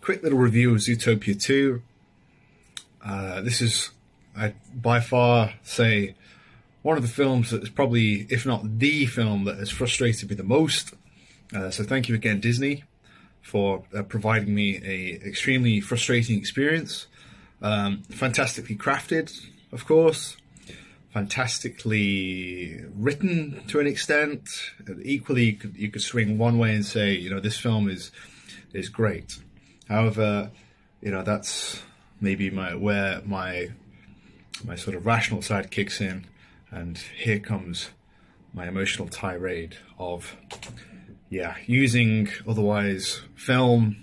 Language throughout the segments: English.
quick little review of Zootopia 2. This is, I'd by far say, one of the films that is probably, if not the film that has frustrated me the most. So thank you again, Disney, for providing me a extremely frustrating experience. Fantastically crafted, of course. Fantastically written to an extent. Equally, you could swing one way and say, you know, this film is great. However, you know, that's maybe where my sort of rational side kicks in, and here comes my emotional tirade of, using otherwise film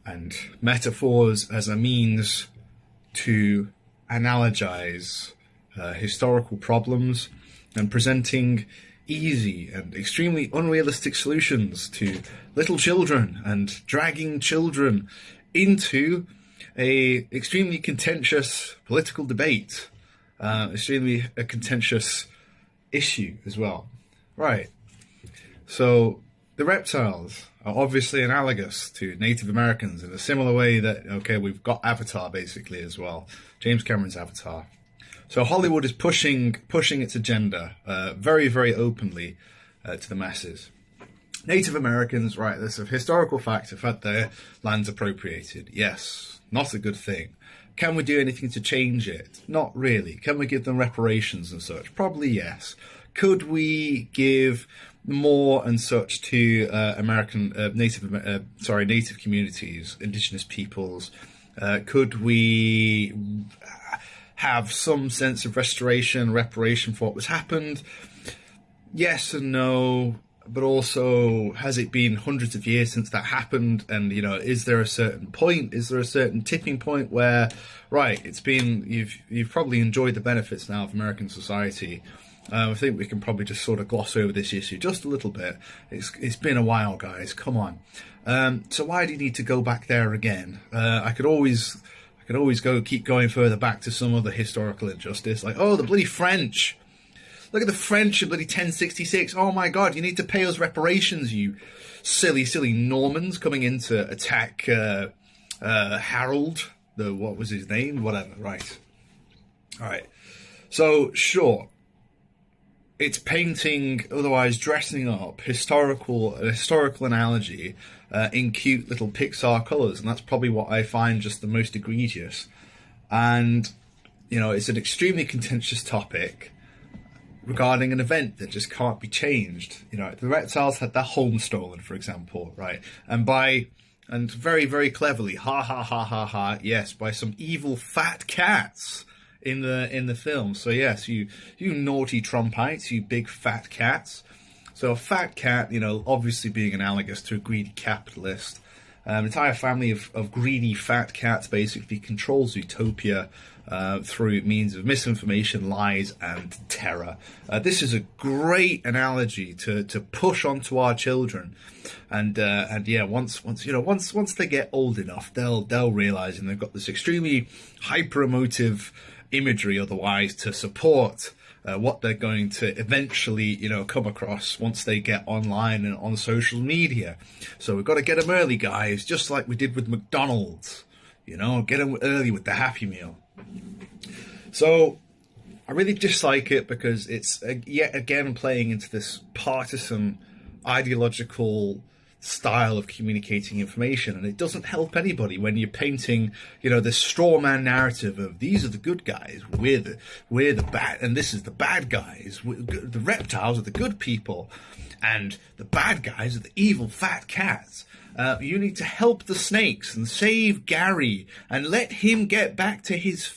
and metaphors as a means to analogize historical problems and presenting easy and extremely unrealistic solutions to little children and dragging children into a extremely contentious political debate, extremely a contentious issue as well. Right. So the reptiles are obviously analogous to Native Americans in a similar way that, okay, we've got Avatar basically as well, James Cameron's Avatar. So Hollywood is pushing its agenda very, very openly to the masses. Native Americans, right, there's a historical fact, have had their lands appropriated. Yes, not a good thing. Can we do anything to change it? Not really. Can we give them reparations and such? Probably yes. Could we give more and such to native communities, indigenous peoples? Could we have some sense of reparation for what was happened? Yes and no, but also, has it been hundreds of years since that happened? And, you know, is there a certain point? Is there a certain tipping point where, right, you've probably enjoyed the benefits now of American society. I think we can probably just sort of gloss over this issue just a little bit. It's been a while, guys. Come on. So why do you need to go back there again? I could always keep going further back to some other historical injustice, like, oh, the bloody French. Look at the French in bloody 1066. Oh my God, you need to pay us reparations, you silly, silly Normans coming in to attack Harold. What was his name? Whatever. Right. All right. So sure. It's painting, otherwise dressing up historical analogy in cute little Pixar colours, and that's probably what I find just the most egregious. And, you know, it's an extremely contentious topic regarding an event that just can't be changed. You know, the reptiles had their home stolen, for example, right? And very, very cleverly, yes, by some evil fat cats in the film. So yes, you naughty Trumpites, you big fat cats. So a fat cat, you know, obviously being analogous to a greedy capitalist. An entire family of greedy fat cats basically controls Zootopia through means of misinformation, lies, and terror. This is a great analogy to push onto our children, and yeah, once they get old enough, they'll realize, and they've got this extremely hyper emotive imagery otherwise to support what they're going to eventually, you know, come across once they get online and on social media. So we've got to get them early, guys, just like we did with McDonald's. You know, get them early with the Happy Meal. So I really dislike it because it's yet again playing into this partisan ideological style of communicating information, and it doesn't help anybody when you're painting, you know, this straw man narrative of these are the good guys, we're the bad, and this is the bad guys, the reptiles are the good people, and the bad guys are the evil fat cats. You need to help the snakes and save Gary and let him get back to his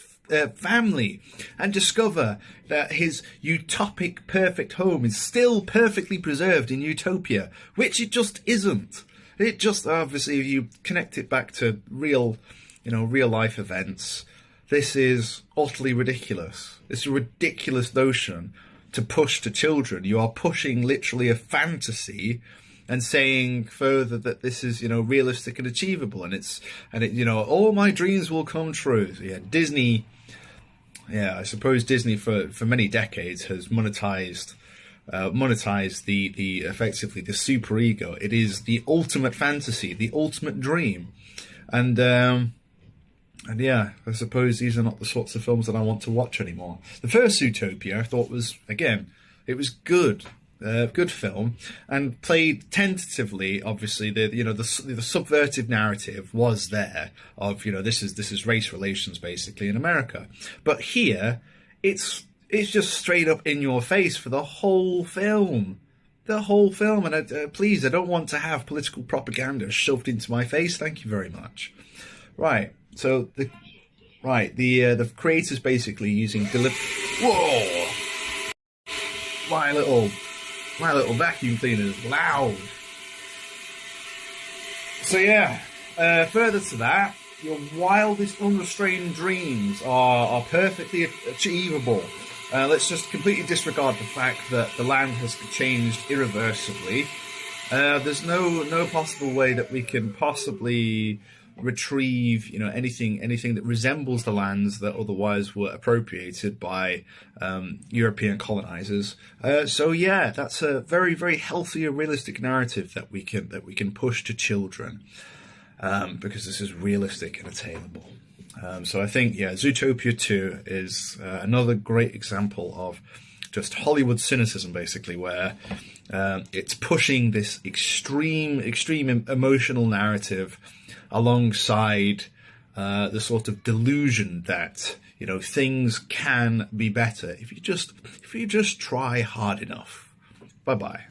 family and discover that his utopic perfect home is still perfectly preserved in Utopia, which it just isn't. It just, obviously, if you connect it back to real life events, this is utterly ridiculous. It's a ridiculous notion to push to children. You are pushing literally a fantasy and saying further that this is, you know, realistic and achievable, and you know, all my dreams will come true. So yeah, Disney. Yeah, I suppose Disney for many decades has monetized monetize the effectively the superego. It is the ultimate fantasy, the ultimate dream, and yeah, I suppose these are not the sorts of films that I want to watch anymore. The first Zootopia I thought was, again, it was good. Good film, and played tentatively. Obviously, the subversive narrative was there of, this is race relations basically in America, but here it's just straight up in your face for the whole film. And please, I don't want to have political propaganda shoved into my face. Thank you very much. Right. So the creators basically using whoa, my little vacuum cleaner is loud. So yeah, further to that, your wildest unrestrained dreams are perfectly achievable. Let's just completely disregard the fact that the land has changed irreversibly. There's no possible way that we can possibly retrieve, anything that resembles the lands that otherwise were appropriated by European colonizers. So yeah, that's a very, very healthy and realistic narrative that we can push to children, because this is realistic and attainable. So I think, Zootopia 2 is another great example of just Hollywood cynicism, basically, where it's pushing this extreme emotional narrative alongside the sort of delusion that things can be better if you just try hard enough. Bye bye.